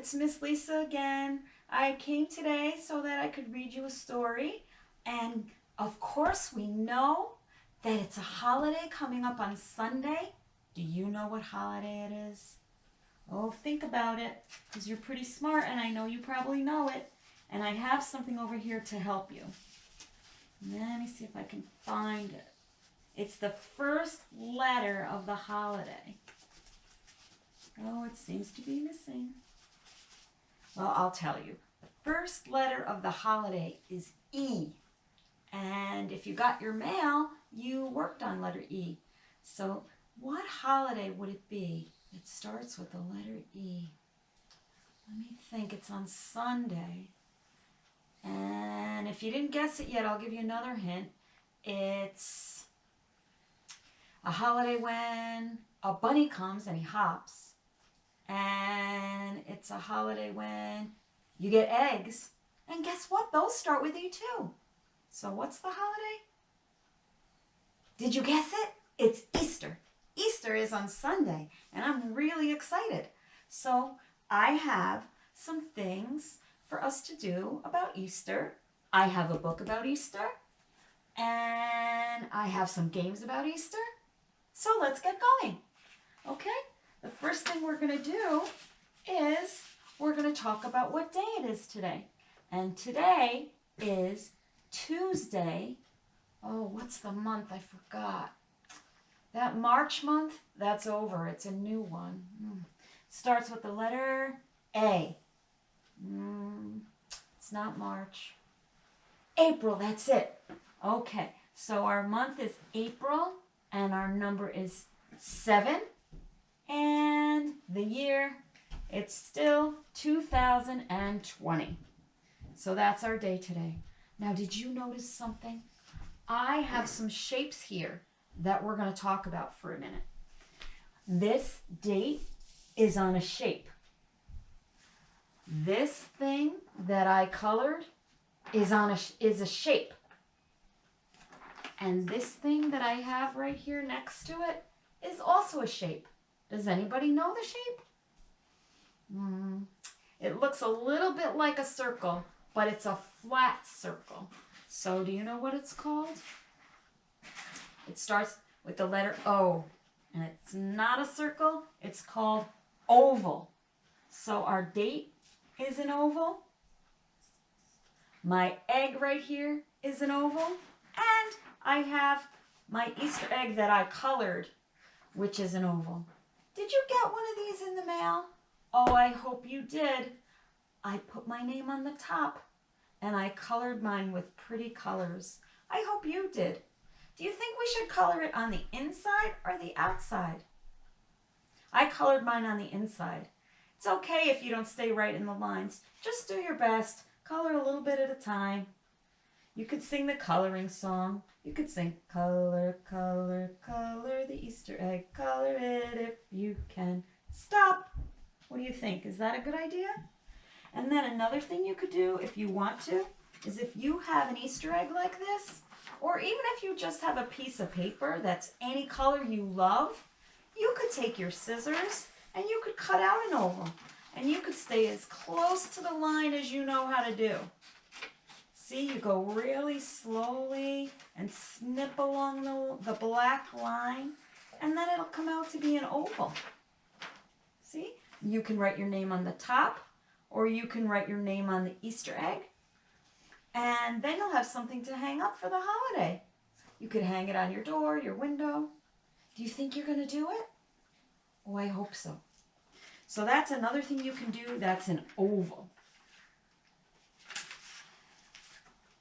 it's Miss Lisa again. I came today so that I could read you a story. And of course, we know that it's a holiday coming up on Sunday. Do you know what holiday it is? Oh, think about it, because you're pretty smart and I know you probably know it. And I have something over here to help you. Let me see if I can find it. It's the first letter of the holiday. Oh, it seems to be missing. Well, I'll tell you. The first letter of the holiday is E. And if you got your mail, you worked on letter E. So what holiday would it be that starts with the letter E? Let me think. It's on Sunday. And if you didn't guess it yet, I'll give you another hint. It's a holiday when a bunny comes and he hops. And it's a holiday when you get eggs. And guess what? Those start with E too. So what's the holiday? Did you guess it? It's Easter. Easter is on Sunday, and I'm really excited. So I have some things for us to do about Easter. I have a book about Easter, and I have some games about Easter. So let's get going. Okay? The first thing we're going to do is we're going to talk about what day it is today. And today is Tuesday. Oh, what's the month? I forgot. That March month, that's over. It's a new one. It starts with the letter A. It's not March. April, that's it. Okay, so our month is April, and our number is 7. And the year, it's still 2020. So that's our day today. Now, did you notice something? I have some shapes here that we're going to talk about for a minute. This date is on a shape. This thing that I colored is a shape. And this thing that I have right here next to it is also a shape. Does anybody know the shape? It looks a little bit like a circle, but it's a flat circle. So do you know what it's called? It starts with the letter O, and it's not a circle. It's called oval. So our date is an oval. My egg right here is an oval. And I have my Easter egg that I colored, which is an oval. Did you get one of these in the mail? Oh, I hope you did. I put my name on the top, and I colored mine with pretty colors. I hope you did. Do you think we should color it on the inside or the outside? I colored mine on the inside. It's okay if you don't stay right in the lines. Just do your best. Color a little bit at a time. You could sing the coloring song. You could sing, color, color, color the Easter egg. Color it if you can. Stop. What do you think? Is that a good idea? And then another thing you could do if you want to is if you have an Easter egg like this, or even if you just have a piece of paper that's any color you love, you could take your scissors and you could cut out an oval. And you could stay as close to the line as you know how to do. See, you go really slowly and snip along the black line, and then it'll come out to be an oval. See? You can write your name on the top, or you can write your name on the Easter egg, and then you'll have something to hang up for the holiday. You could hang it on your door, your window. Do you think you're going to do it? Oh, I hope so. So that's another thing you can do. That's an oval.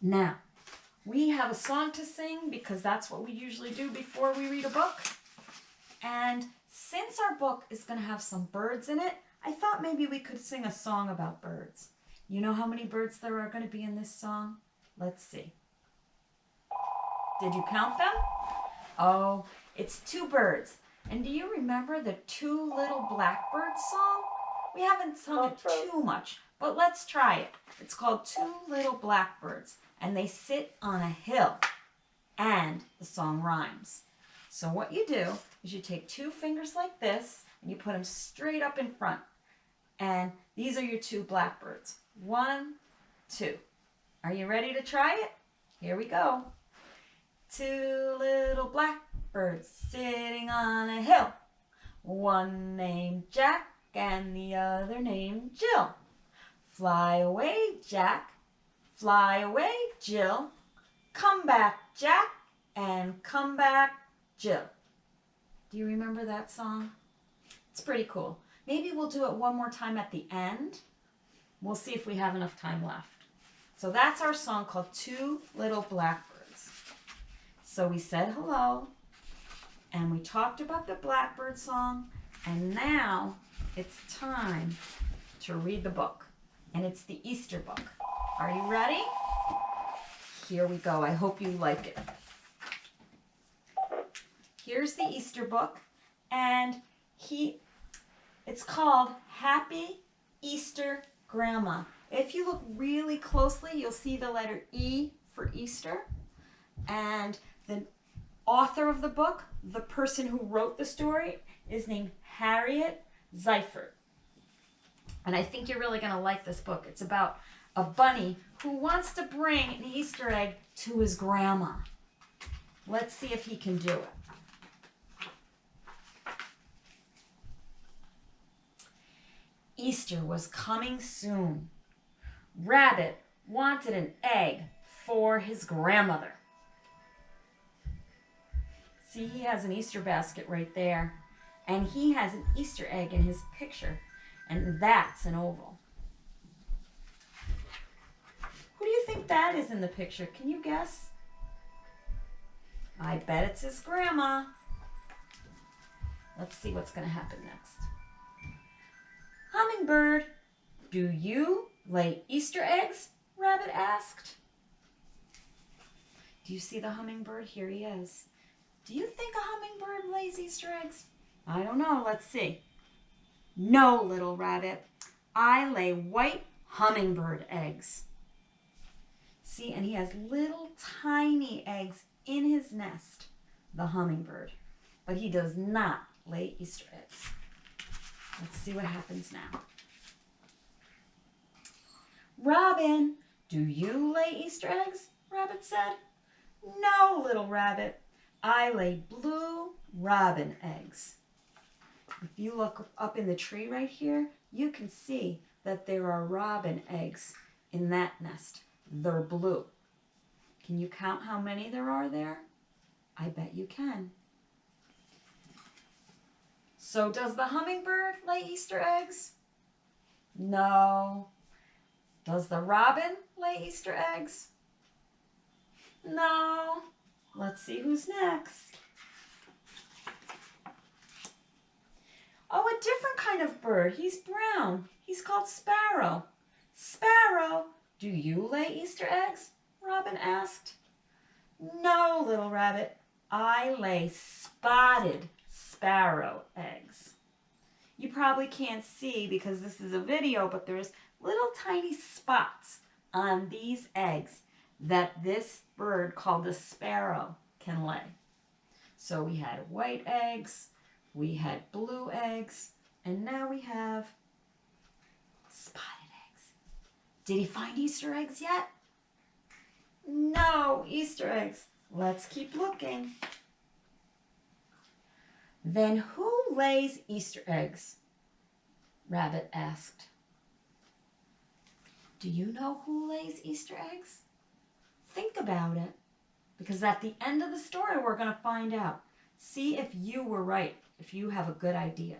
Now, we have a song to sing because that's what we usually do before we read a book. And since our book is going to have some birds in it, I thought maybe we could sing a song about birds. You know how many birds there are going to be in this song? Let's see. Did you count them? Oh, it's 2 birds. And do you remember the 2 Little Blackbirds song? We haven't sung it too much, but let's try it. It's called 2 Little Blackbirds, and they sit on a hill, and the song rhymes. So what you do is you take 2 fingers like this, and you put them straight up in front. And these are your two blackbirds. 1, 2. Are you ready to try it? Here we go. 2 little blackbirds sitting on a hill. One named Jack and the other named Jill. Fly away, Jack. Fly away, Jill. Come back, Jack, and come back, Jill. Do you remember that song? It's pretty cool. Maybe we'll do it one more time at the end. We'll see if we have enough time left. So that's our song called Two Little Blackbirds. So we said hello, and we talked about the blackbird song, and now it's time to read the book. And it's the Easter book. Are you ready? Here we go. I hope you like it. Here's the Easter book, and it's called Happy Easter Grandma. If you look really closely, you'll see the letter E for Easter. And the author of the book, the person who wrote the story, is named Harriet Ziefert. And I think you're really going to like this book. It's about a bunny who wants to bring an Easter egg to his grandma. Let's see if he can do it. Easter was coming soon. Rabbit wanted an egg for his grandmother. See, he has an Easter basket right there. And he has an Easter egg in his picture. And that's an oval. Who do you think that is in the picture? Can you guess? I bet it's his grandma. Let's see what's going to happen next. Hummingbird, do you lay Easter eggs? Rabbit asked. Do you see the hummingbird? Here he is. Do you think a hummingbird lays Easter eggs? I don't know. Let's see. No, little rabbit. I lay white hummingbird eggs. See, and he has little tiny eggs in his nest, the hummingbird. But he does not lay Easter eggs. Let's see what happens now. Robin, do you lay Easter eggs? Rabbit said. No, little rabbit. I lay blue robin eggs. If you look up in the tree right here, you can see that there are robin eggs in that nest. They're blue. Can you count how many there are there? I bet you can. So does the hummingbird lay Easter eggs? No. Does the robin lay Easter eggs? No. Let's see who's next. Oh, a different kind of bird. He's brown. He's called Sparrow. Sparrow, do you lay Easter eggs? Robin asked. No, little rabbit. I lay spotted sparrow eggs. You probably can't see because this is a video, but there's little tiny spots on these eggs that this bird called the sparrow can lay. So we had white eggs, we had blue eggs, and now we have spotted eggs. Did he find Easter eggs yet? No Easter eggs. Let's keep looking. Then who lays Easter eggs? Rabbit asked. Do you know who lays Easter eggs? Think about it, because at the end of the story we're going to find out. See if you were right, if you have a good idea.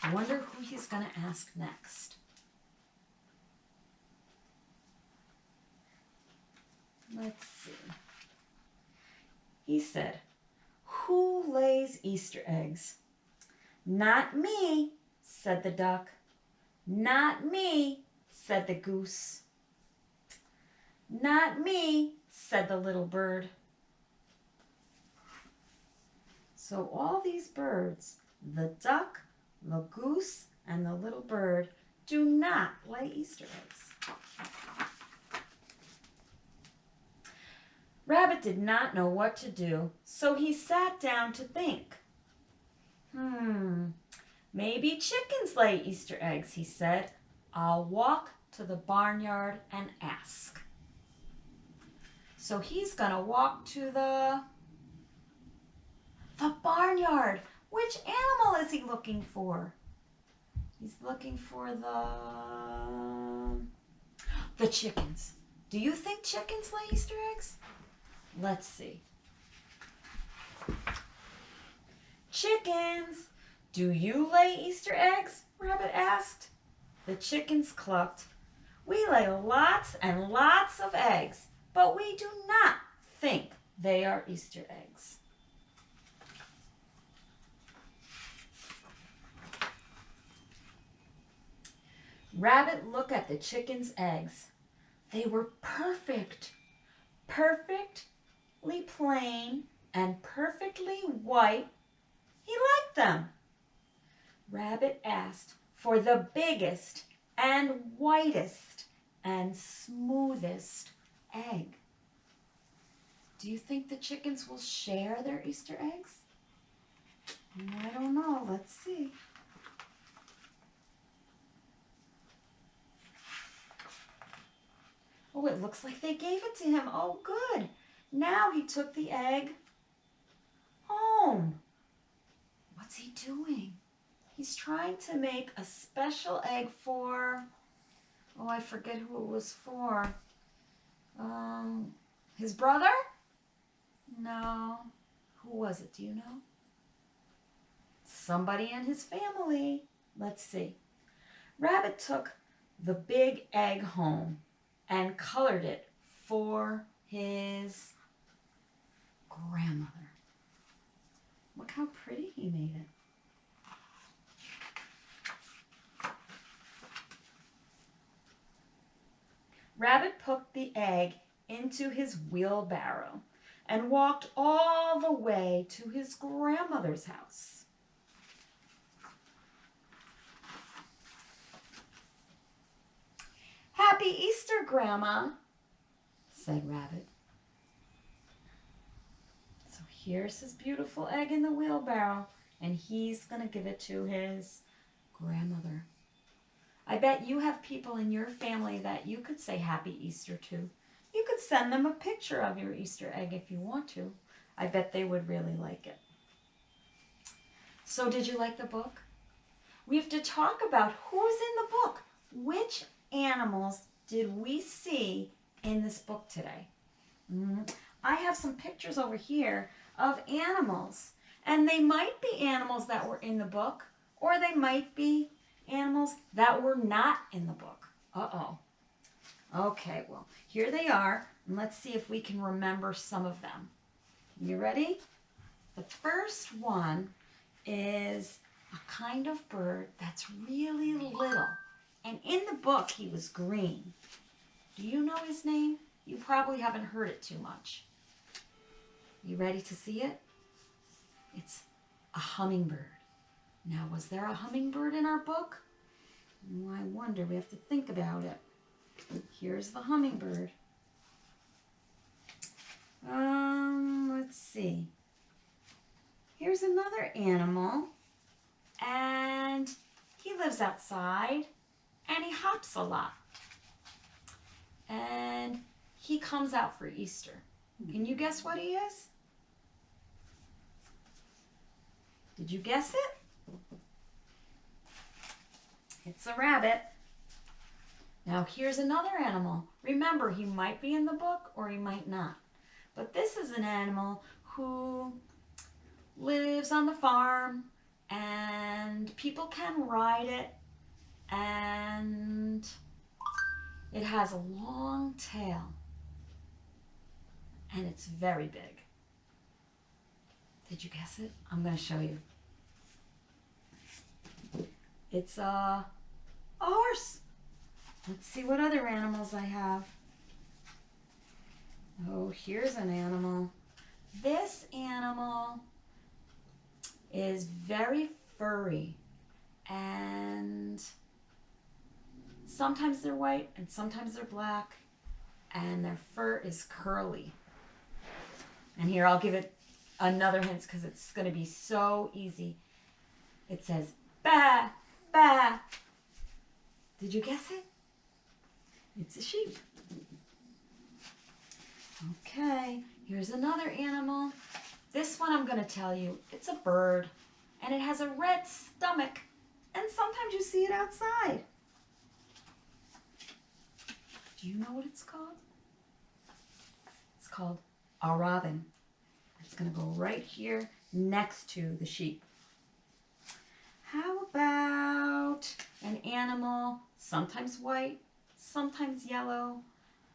I wonder who he's going to ask next. Let's see. He said, who lays Easter eggs? Not me, said the duck. Not me, said the goose. Not me, said the little bird. So all these birds, the duck, the goose, and the little bird, do not lay Easter eggs. Rabbit did not know what to do, so he sat down to think. Maybe chickens lay Easter eggs, he said. I'll walk to the barnyard and ask. So he's going to walk to the barnyard. Which animal is he looking for? He's looking for the chickens. Do you think chickens lay Easter eggs? Let's see. Chickens, do you lay Easter eggs? Rabbit asked. The chickens clucked. We lay lots and lots of eggs, but we do not think they are Easter eggs. Rabbit looked at the chickens' eggs. They were perfect, perfectly plain and perfectly white. He liked them. Rabbit asked for the biggest and whitest and smoothest egg. Do you think the chickens will share their Easter eggs? I don't know. Let's see. Oh, it looks like they gave it to him. Oh, good. Now he took the egg home. What's he doing? He's trying to make a special egg for, oh, I forget who it was for. His brother? No. Who was it? Do you know? Somebody in his family. Let's see. Rabbit took the big egg home and colored it for his grandmother. Look how pretty he made it. Rabbit put the egg into his wheelbarrow and walked all the way to his grandmother's house. Happy Easter, Grandma, said Rabbit. So here's his beautiful egg in the wheelbarrow, and he's going to give it to his grandmother. I bet you have people in your family that you could say Happy Easter to. You could send them a picture of your Easter egg if you want to. I bet they would really like it. So did you like the book? We have to talk about who's in the book. Which animals did we see in this book today? I have some pictures over here of animals. And they might be animals that were in the book, or they might be animals that were not in the book. Uh-oh. Okay, well, here they are. And let's see if we can remember some of them. You ready? The first one is a kind of bird that's really little. And in the book, he was green. Do you know his name? You probably haven't heard it too much. You ready to see it? It's a hummingbird. Now, was there a hummingbird in our book? Oh, I wonder. We have to think about it. Here's the hummingbird. Let's see. Here's another animal. And he lives outside. And he hops a lot. And he comes out for Easter. Can you guess what he is? Did you guess it? It's a rabbit. Now here's another animal. Remember, he might be in the book or he might not. But this is an animal who lives on the farm and people can ride it, and it has a long tail and it's very big. Did you guess it? I'm going to show you. It's a horse. Let's see what other animals I have. Oh, here's an animal. This animal is very furry, and sometimes they're white and sometimes they're black, and their fur is curly. And here, I'll give it another hint because it's going to be so easy. It says ba, ba. Did you guess it? It's a sheep. Okay, here's another animal. This one I'm going to tell you, it's a bird, and it has a red stomach, and sometimes you see it outside. Do you know what it's called? It's called a robin. It's going to go right here next to the sheep. How about an animal, sometimes white, sometimes yellow,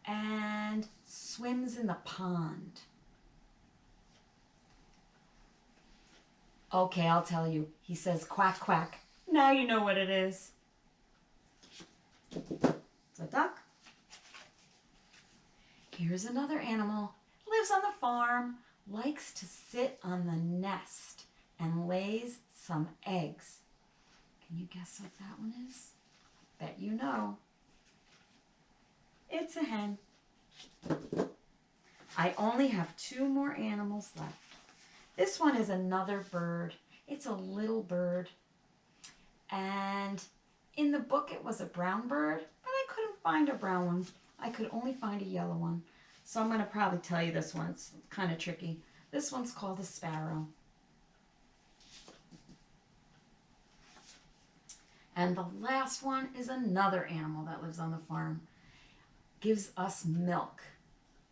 and swims in the pond? Okay, I'll tell you. He says quack, quack. Now you know what it is. It's a duck. Here's another animal. Lives on the farm, likes to sit on the nest, and lays some eggs. Can you guess what that one is? Bet you know. It's a hen. I only have 2 more animals left. This one is another bird. It's a little bird. And in the book it was a brown bird, but I couldn't find a brown one. I could only find a yellow one. So I'm going to probably tell you this one. It's kind of tricky. This one's called a sparrow. And the last one is another animal that lives on the farm. Gives us milk.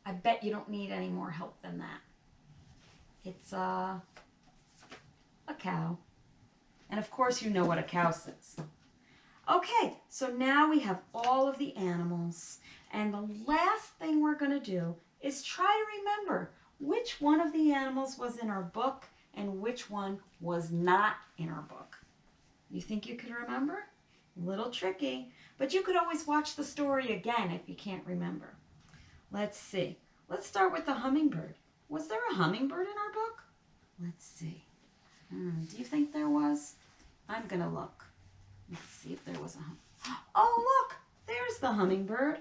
I bet you don't need any more help than that. It's a cow. And of course you know what a cow says. Okay, so now we have all of the animals. And the last thing we're going to do is try to remember which one of the animals was in our book and which one was not in our book. You think you could remember? A little tricky, but you could always watch the story again if you can't remember. Let's see. Let's start with the hummingbird. Was there a hummingbird in our book? Let's see. Do you think there was? I'm going to look. Let's see if there was a Oh, look! There's the hummingbird.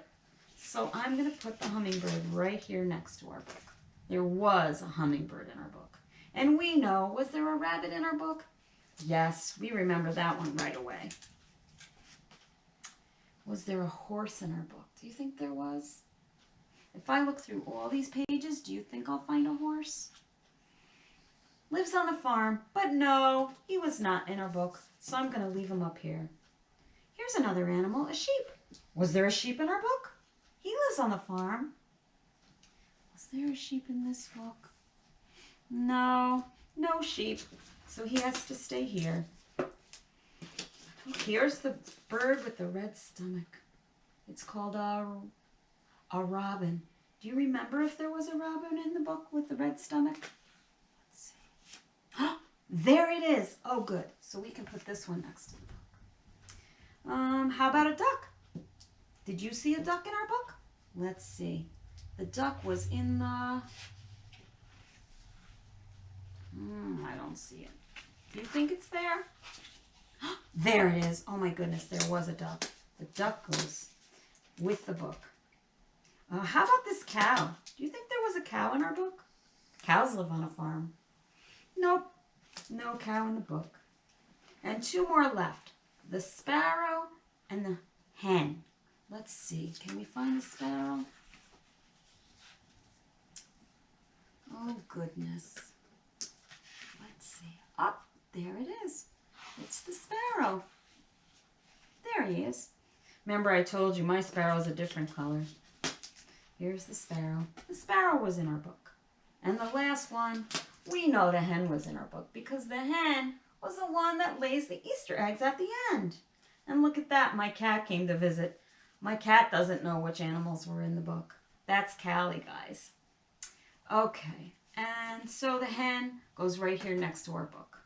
So I'm going to put the hummingbird right here next to our book. There was a hummingbird in our book. And we know, was there a rabbit in our book? Yes, we remember that one right away. Was there a horse in our book? Do you think there was? If I look through all these pages, do you think I'll find a horse? Lives on the farm, but no, he was not in our book, so I'm going to leave him up here. Here's another animal, a sheep. Was there a sheep in our book? He lives on the farm. Was there a sheep in this book? No, no sheep, so he has to stay here. Here's the bird with the red stomach. It's called a robin. Do you remember if there was a robin in the book with the red stomach? Let's see. There it is. Oh, good. So we can put this one next to the book. How about a duck? Did you see a duck in our book? Let's see. The duck was in the... I don't see it. Do you think it's there? There it is. Oh my goodness, there was a duck. The duck goes with the book. How about this cow? Do you think there was a cow in our book? Cows live on a farm. Nope, no cow in the book. And 2 more left. The sparrow and the hen. Let's see, can we find the sparrow? Oh goodness. Let's see. Up, there it is. It's the sparrow. There he is. Remember I told you my sparrow is a different color. Here's the sparrow. The sparrow was in our book. And the last one, we know the hen was in our book because the hen was the one that lays the Easter eggs at the end. And look at that, my cat came to visit. My cat doesn't know which animals were in the book. That's Callie, guys. Okay, and so the hen goes right here next to our book.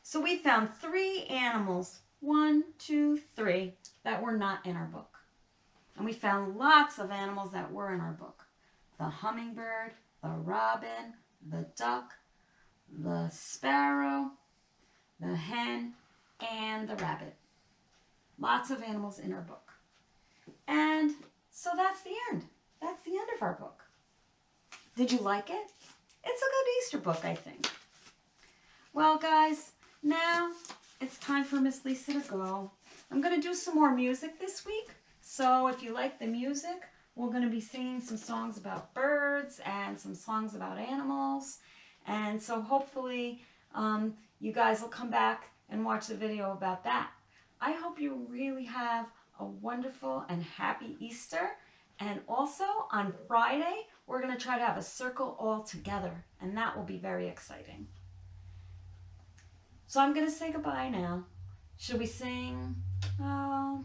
So we found 3 animals, 1, 2, 3, that were not in our book. And we found lots of animals that were in our book. The hummingbird, the robin, the duck, the sparrow, the hen, and the rabbit. Lots of animals in our book. And so that's the end. That's the end of our book. Did you like it? It's a good Easter book, I think. Well, guys, now it's time for Miss Lisa to go. I'm going to do some more music this week. So if you like the music, we're going to be singing some songs about birds and some songs about animals. And so hopefully you guys will come back and watch the video about that. I hope you really have a wonderful and happy Easter. And also on Friday, we're going to try to have a circle all together. And that will be very exciting. So I'm going to say goodbye now. Should we sing a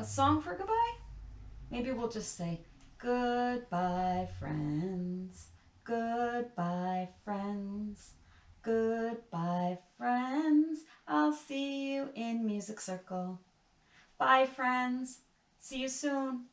song for goodbye? Maybe we'll just say, goodbye, friends. Goodbye, friends. Goodbye, friends. I'll see you in Music Circle. Bye, friends. See you soon.